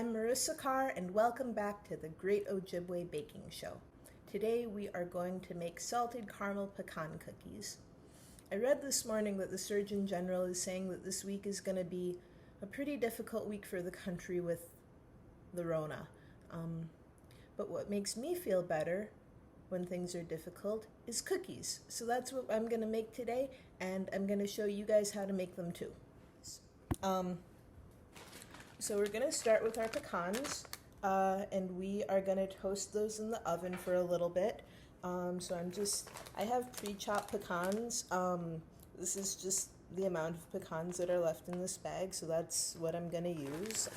I'm Marissa Carr and welcome back to the Great Ojibwe Baking Show. Today we are going to make salted caramel pecan cookies. I read this morning that the Surgeon General is saying that this week is going to be a pretty difficult week for the country with the Rona. But what makes me feel better when things are difficult is cookies. So that's what I'm going to make today, and I'm going to show you guys how to make them too. So we're going to start with our pecans, and we are going to toast those in the oven for a little bit. I have pre-chopped pecans. This is just the amount of pecans that are left in this bag, so that's what I'm going to use.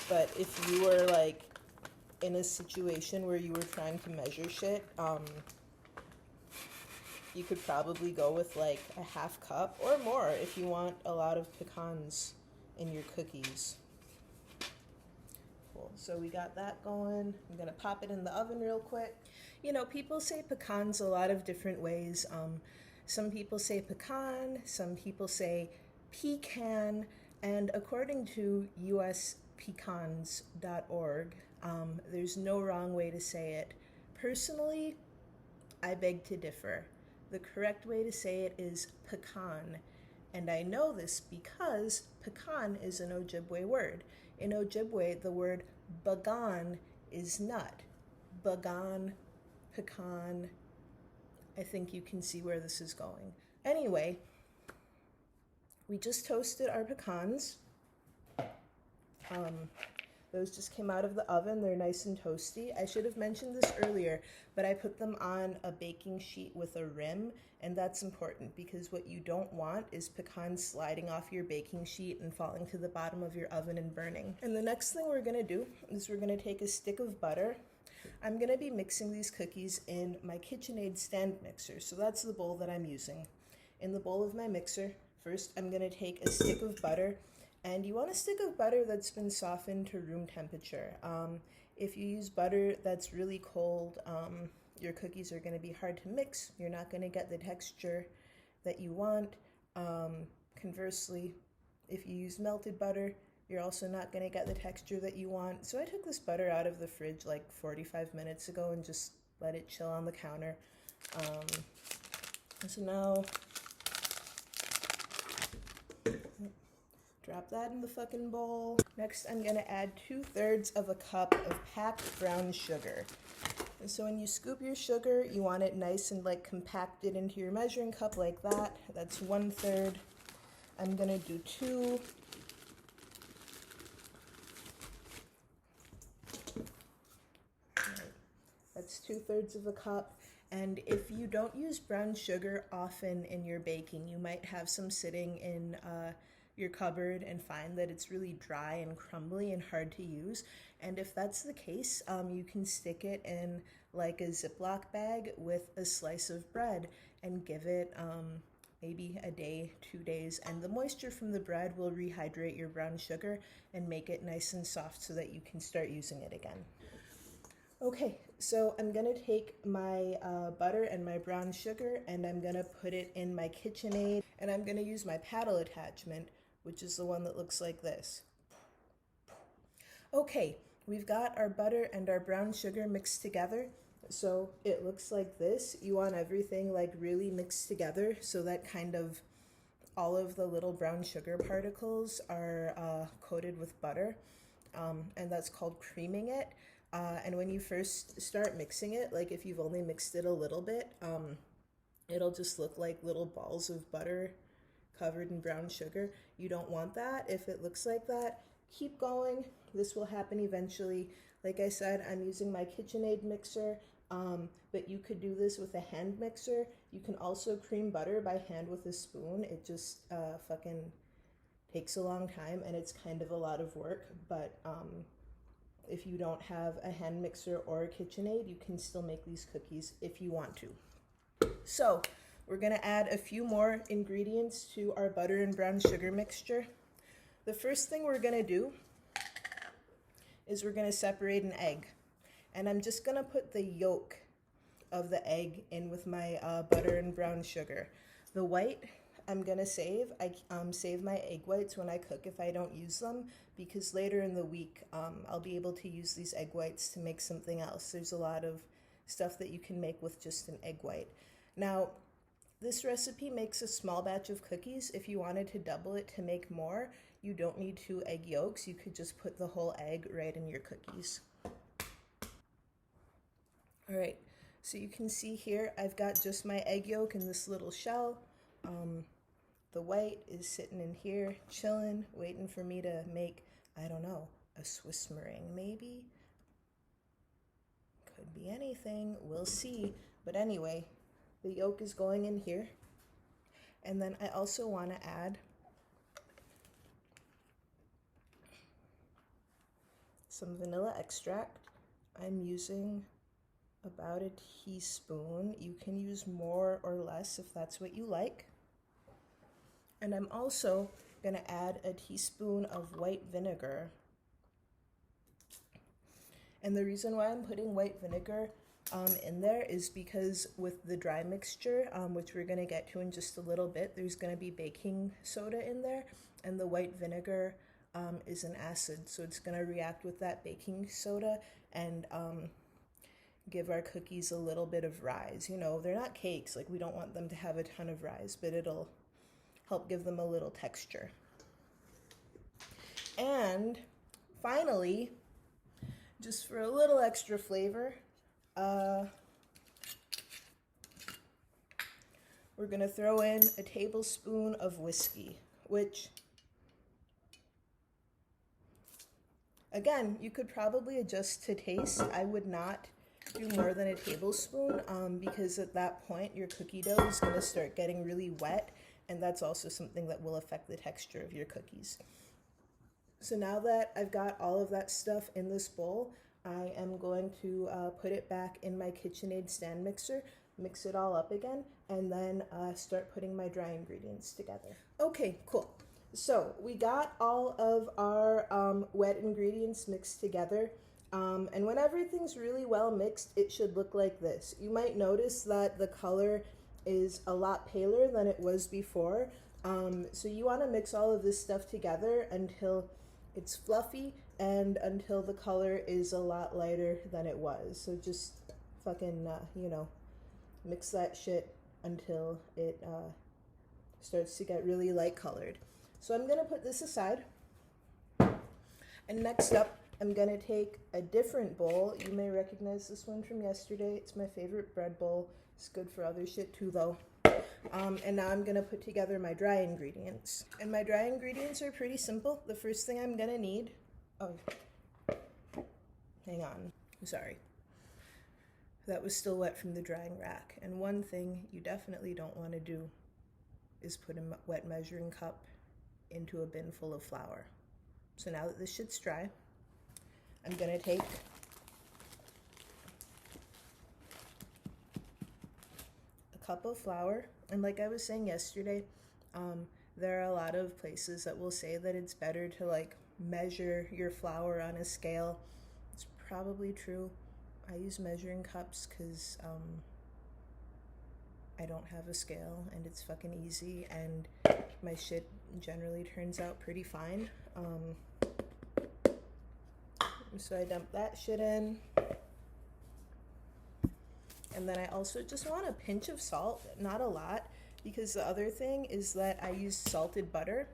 But if you were like in a situation where you were trying to measure shit, you could probably go with like a half cup or more if you want a lot of pecans in your cookies. Cool. So we got that going. I'm gonna pop it in the oven real quick. You know, people say pecans a lot of different ways. Some people say pecan, some people say pecan, and according to uspecans.org, there's no wrong way to say it. Personally, I beg to differ. The correct way to say it is pecan. And I know this because pecan is an Ojibwe word. In Ojibwe, the word bagan is nut. Bagan, pecan. I think you can see where this is going. Anyway, we just toasted our pecans. Those just came out of the oven. They're nice and toasty. I should have mentioned this earlier, but I put them on a baking sheet with a rim, and that's important because what you don't want is pecans sliding off your baking sheet and falling to the bottom of your oven and burning. And the next thing we're gonna do is we're gonna take a stick of butter. I'm gonna be mixing these cookies in my KitchenAid stand mixer, so that's the bowl that I'm using. In the bowl of my mixer, first I'm gonna take a stick of butter. And you want a stick of butter that's been softened to room temperature. If you use butter that's really cold, your cookies are going to be hard to mix. You're not going to get the texture that you want. Conversely, if you use melted butter, you're also not going to get the texture that you want. So I took this butter out of the fridge like 45 minutes ago and just let it chill on the counter. So now, drop that in the fucking bowl. Next, I'm gonna add 2/3 of a cup of packed brown sugar. And so when you scoop your sugar, you want it nice and like compacted into your measuring cup like that. That's 1/3. I'm gonna do 2. That's 2/3 of a cup. And if you don't use brown sugar often in your baking, you might have some sitting in your cupboard and find that it's really dry and crumbly and hard to use. And if that's the case, you can stick it in like a Ziploc bag with a slice of bread and give it maybe a day, 2 days, and the moisture from the bread will rehydrate your brown sugar and make it nice and soft so that you can start using it again. Okay, so I'm gonna take my butter and my brown sugar and I'm gonna put it in my KitchenAid, and I'm gonna use my paddle attachment, which is the one that looks like this. Okay, we've got our butter and our brown sugar mixed together, so it looks like this. You want everything like really mixed together so that kind of all of the little brown sugar particles are coated with butter, and that's called creaming it. And when you first start mixing it, like if you've only mixed it a little bit, it'll just look like little balls of butter covered in brown sugar. You don't want that. If it looks like that, keep going. This will happen eventually. Like I said, I'm using my KitchenAid mixer, but you could do this with a hand mixer. You can also cream butter by hand with a spoon. It just fucking takes a long time and it's kind of a lot of work, but if you don't have a hand mixer or a KitchenAid, you can still make these cookies if you want to. So we're gonna add a few more ingredients to our butter and brown sugar mixture. The first thing we're gonna do is we're gonna separate an egg. And I'm just gonna put the yolk of the egg in with my butter and brown sugar. The white, I'm gonna save. I save my egg whites when I cook if I don't use them, because later in the week I'll be able to use these egg whites to make something else. There's a lot of stuff that you can make with just an egg white. Now, this recipe makes a small batch of cookies. If you wanted to double it to make more, you don't need 2 egg yolks. You could just put the whole egg right in your cookies. All right, so you can see here, I've got just my egg yolk in this little shell. The white is sitting in here, chilling, waiting for me to make, I don't know, a Swiss meringue maybe? Could be anything, we'll see. But anyway, the yolk is going in here. And then I also want to add some vanilla extract. I'm using about a teaspoon. You can use more or less if that's what you like. And I'm also going to add a teaspoon of white vinegar. And the reason why I'm putting white vinegar in there is because with the dry mixture, which we're going to get to in just a little bit, there's going to be baking soda in there, and the white vinegar is an acid, so it's going to react with that baking soda and give our cookies a little bit of rise. You know, they're not cakes, like we don't want them to have a ton of rise, but it'll help give them a little texture. And finally, just for a little extra flavor, we're gonna throw in a tablespoon of whiskey, which, again, you could probably adjust to taste. I would not do more than a tablespoon because at that point your cookie dough is gonna start getting really wet, and that's also something that will affect the texture of your cookies. So now that I've got all of that stuff in this bowl, I am going to put it back in my KitchenAid stand mixer, mix it all up again, and then start putting my dry ingredients together. Okay, cool. So we got all of our wet ingredients mixed together. And when everything's really well mixed, it should look like this. You might notice that the color is a lot paler than it was before. So you want to mix all of this stuff together until it's fluffy and until the color is a lot lighter than it was. So just fucking, you know, mix that shit until it starts to get really light colored. So I'm going to put this aside. And next up, I'm going to take a different bowl. You may recognize this one from yesterday. It's my favorite bread bowl. It's good for other shit too, though. And now I'm going to put together my dry ingredients. And my dry ingredients are pretty simple. The first thing I'm going to need... Oh, hang on. Sorry. That was still wet from the drying rack. And one thing you definitely don't want to do is put a wet measuring cup into a bin full of flour. So now that this shit's dry, I'm going to take a cup of flour. And like I was saying yesterday, there are a lot of places that will say that it's better to like measure your flour on a scale. It's probably true. I use measuring cups because I don't have a scale and it's fucking easy, and my shit generally turns out pretty fine. So I dump that shit in. And then I also just want a pinch of salt, not a lot, because the other thing is that I use salted butter.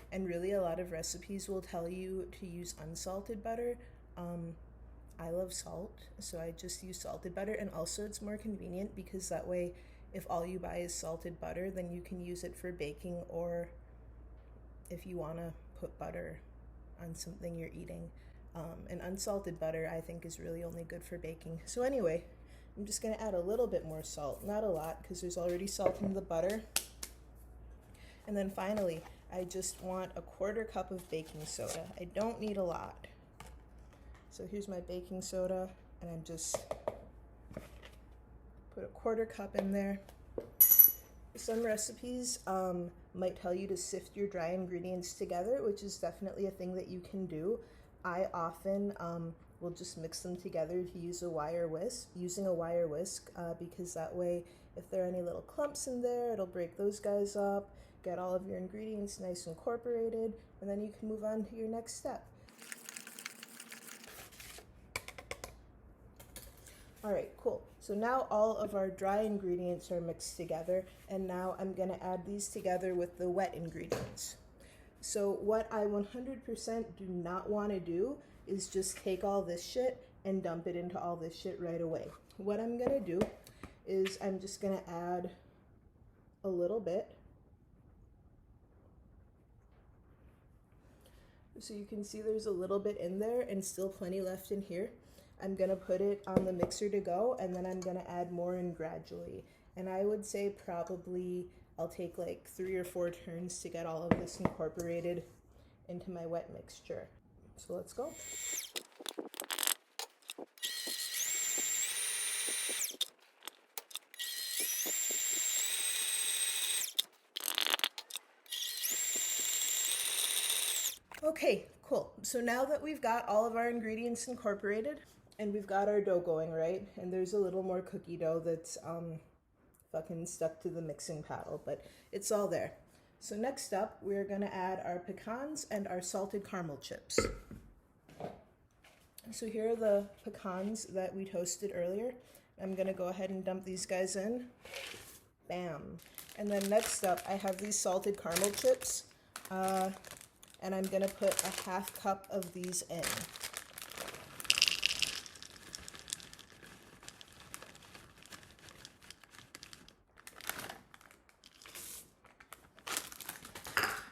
And really a lot of recipes will tell you to use unsalted butter. I love salt, so I just use salted butter. And also it's more convenient because that way if all you buy is salted butter, then you can use it for baking, or if you want to put butter on something you're eating. And unsalted butter I think is really only good for baking. So anyway, I'm just going to add a little bit more salt, not a lot because there's already salt in the butter. And then finally, I just want a 1/4 cup of baking soda. I don't need a lot. So here's my baking soda, and I'm just put a 1/4 cup in there. Some recipes might tell you to sift your dry ingredients together, which is definitely a thing that you can do. I often will just mix them together to use a wire whisk, using a wire whisk, because that way If there are any little clumps in there, it'll break those guys up, get all of your ingredients nice and incorporated, and then you can move on to your next step. All right, cool. So now all of our dry ingredients are mixed together, and now I'm gonna add these together with the wet ingredients. So what I 100% do not wanna do is just take all this shit and dump it into all this shit right away. What I'm gonna do is I'm just gonna add a little bit. So you can see there's a little bit in there and still plenty left in here. I'm gonna put it on the mixer to go, and then I'm gonna add more in gradually. And I would say probably I'll take like 3 or 4 turns to get all of this incorporated into my wet mixture. So let's go. Okay, cool. So now that we've got all of our ingredients incorporated and we've got our dough going, right? And there's a little more cookie dough that's fucking stuck to the mixing paddle, but it's all there. So next up, we're gonna add our pecans and our salted caramel chips. So here are the pecans that we toasted earlier. I'm gonna go ahead and dump these guys in. Bam. And then next up, I have these salted caramel chips. And I'm gonna put a 1/2 cup of these in.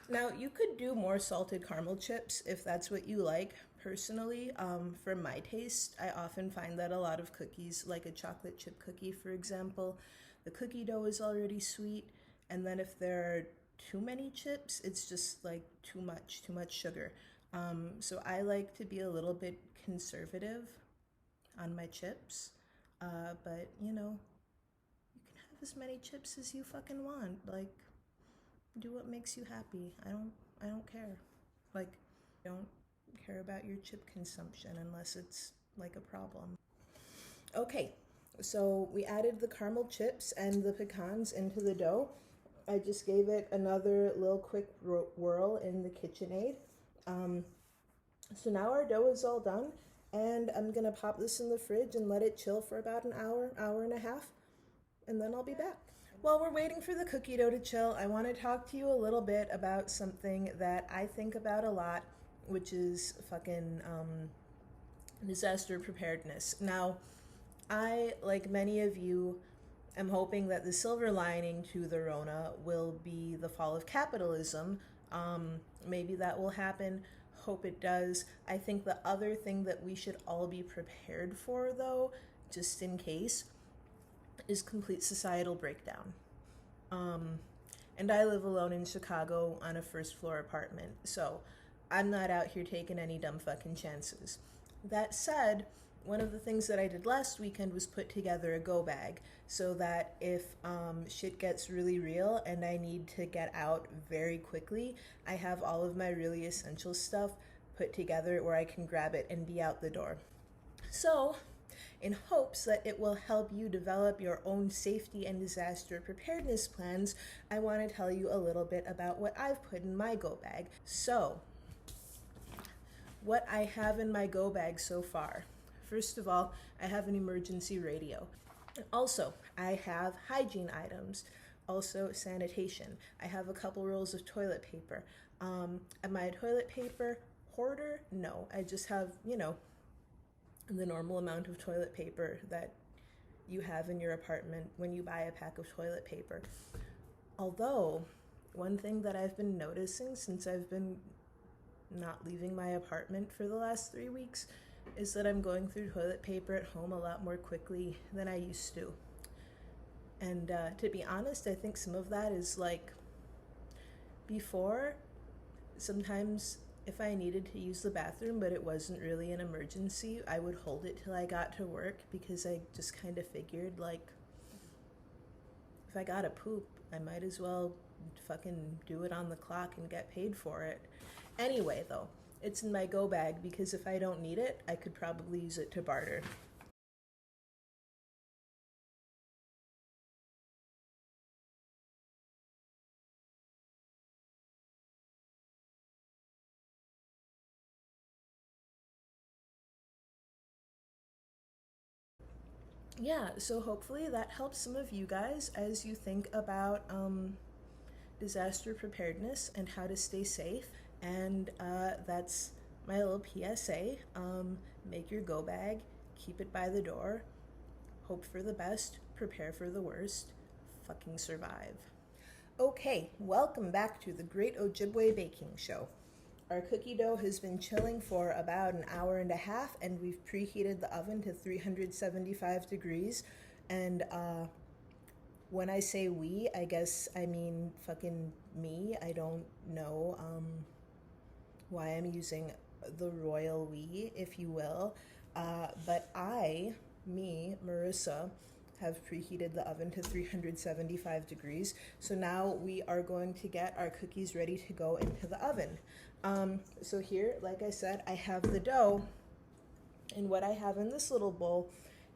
Now you could do more salted caramel chips if that's what you like. Personally, for my taste, I often find that a lot of cookies, like a chocolate chip cookie for example, the cookie dough is already sweet, and then if there are too many chips, it's just like too much sugar. So I like to be a little bit conservative on my chips, but you know, you can have as many chips as you fucking want. Like, do what makes you happy. I don't care. Like, don't care about your chip consumption unless it's like a problem. Okay, so we added the caramel chips and the pecans into the dough. I just gave it another little quick whirl in the KitchenAid. So now our dough is all done, and I'm gonna pop this in the fridge and let it chill for about an hour, hour and a half, and then I'll be back. While we're waiting for the cookie dough to chill, I want to talk to you a little bit about something that I think about a lot, which is fucking disaster preparedness. Now, I, like many of you, am hoping that the silver lining to the Rona will be the fall of capitalism. Maybe that will happen. Hope it does. I think the other thing that we should all be prepared for, though, just in case, is complete societal breakdown. And I live alone in Chicago on a first floor apartment, so I'm not out here taking any dumb fucking chances. That said, one of the things that I did last weekend was put together a go bag so that if shit gets really real and I need to get out very quickly, I have all of my really essential stuff put together where I can grab it and be out the door. So, in hopes that it will help you develop your own safety and disaster preparedness plans, I want to tell you a little bit about what I've put in my go bag. So, what I have in my go bag so far. First of all, I have an emergency radio. Also, I have hygiene items. Also, sanitation. I have a couple rolls of toilet paper. Am I a toilet paper hoarder? No, I just have, you know, the normal amount of toilet paper that you have in your apartment when you buy a pack of toilet paper. Although, one thing that I've been noticing since I've been not leaving my apartment for the last 3 weeks is that I'm going through toilet paper at home a lot more quickly than I used to. And to be honest, I think some of that is like, before, sometimes if I needed to use the bathroom but it wasn't really an emergency, I would hold it till I got to work because I just kind of figured, like, if I gotta poop, I might as well fucking do it on the clock and get paid for it. Anyway, though, it's in my go bag because if I don't need it, I could probably use it to barter. yeah, so hopefully that helps some of you guys as you think about disaster preparedness and how to stay safe. And that's my little PSA. Make your go bag, keep it by the door, hope for the best, prepare for the worst, fucking survive. Okay, welcome back to the Great Ojibwe Baking Show. Our cookie dough has been chilling for about an hour and a half, and we've preheated the oven to 375 degrees. And when I say we, I guess I mean fucking me. I don't know why I'm using the royal we, if you will. But me, Marissa, have preheated the oven to 375 degrees. So now we are going to get our cookies ready to go into the oven. So here, like I said, I have the dough, and what I have in this little bowl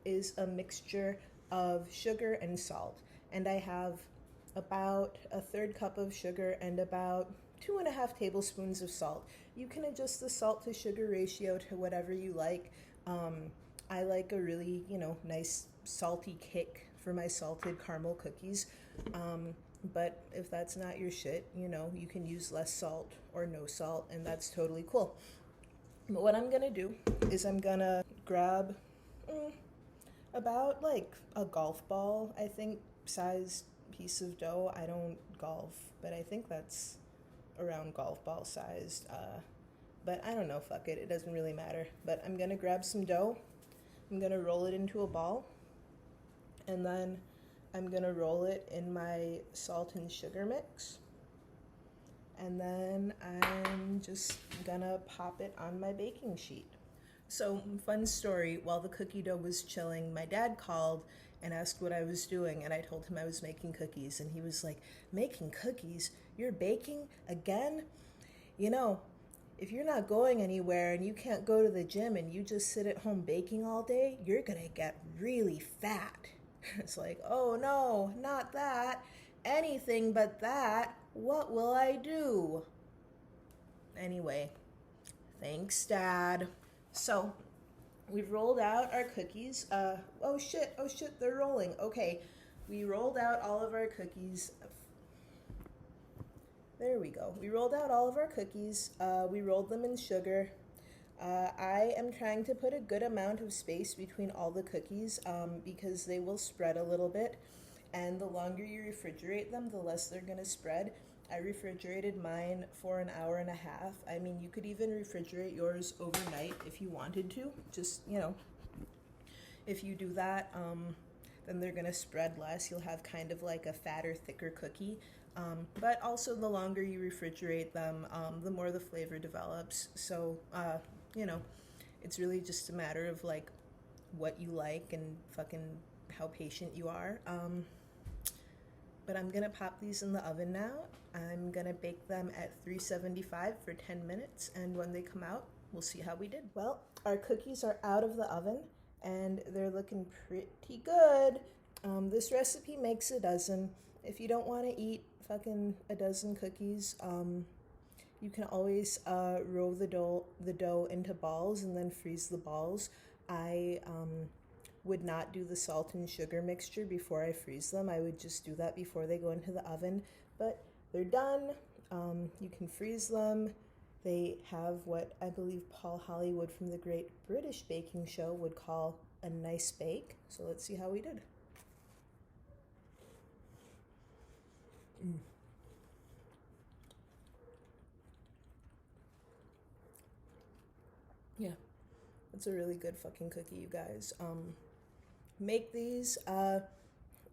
is a mixture of sugar and salt. And I have about a third cup of sugar and about 2.5 tablespoons of salt. You can adjust the salt to sugar ratio to whatever you like. I like a really, nice salty kick for my salted caramel cookies. But if that's not your shit, you can use less salt or no salt, and that's totally cool. But what I'm gonna do is I'm gonna grab about like a golf ball, I think, size piece of dough. I don't golf, but I think that's around golf ball sized. But I don't know, fuck it, it doesn't really matter. But I'm gonna grab some dough, I'm gonna roll it into a ball, and then I'm gonna roll it in my salt and sugar mix. And then I'm just gonna pop it on my baking sheet. So, fun story, while the cookie dough was chilling, my dad called and asked what I was doing, and I told him I was making cookies, and he was like, "Making cookies? You're baking again? If you're not going anywhere and you can't go to the gym and you just sit at home baking all day, you're gonna get really fat." It's like, oh no, not that. Anything but that. What will I do? Anyway, thanks, Dad. So, we've rolled out our cookies. Oh shit, they're rolling. Okay, we rolled out all of our cookies. There we go. We rolled out all of our cookies. We rolled them in sugar. I am trying to put a good amount of space between all the cookies because they will spread a little bit. And the longer you refrigerate them, the less they're going to spread. I refrigerated mine for an hour and a half. I mean, you could even refrigerate yours overnight if you wanted to. Just, if you do that, then they're going to spread less. You'll have kind of like a fatter, thicker cookie. But also the longer you refrigerate them, the more the flavor develops. So, it's really just a matter of like what you like and fucking how patient you are. But I'm gonna pop these in the oven now. I'm gonna bake them at 375 for 10 minutes, and when they come out, we'll see how we did. Well, our cookies are out of the oven, and they're looking pretty good. This recipe makes a dozen. If you don't want to eat fucking a dozen cookies, you can always roll the dough into balls and then freeze the balls. I would not do the salt and sugar mixture before I freeze them. I would just do that before they go into the oven. But they're done. You can freeze them. They have what I believe Paul Hollywood from the Great British Baking Show would call a nice bake. So let's see how we did. Yeah, it's a really good fucking cookie, you guys. Make these.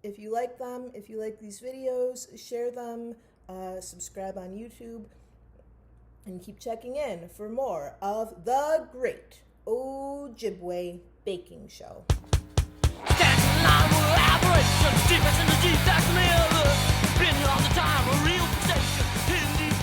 If you like them, if you like these videos, share them, subscribe on YouTube, and keep checking in for more of the Great Ojibwe Baking Show. Dancing on the aberration, deepest in the deep, that's me. Been all the time, a real sensation, in deep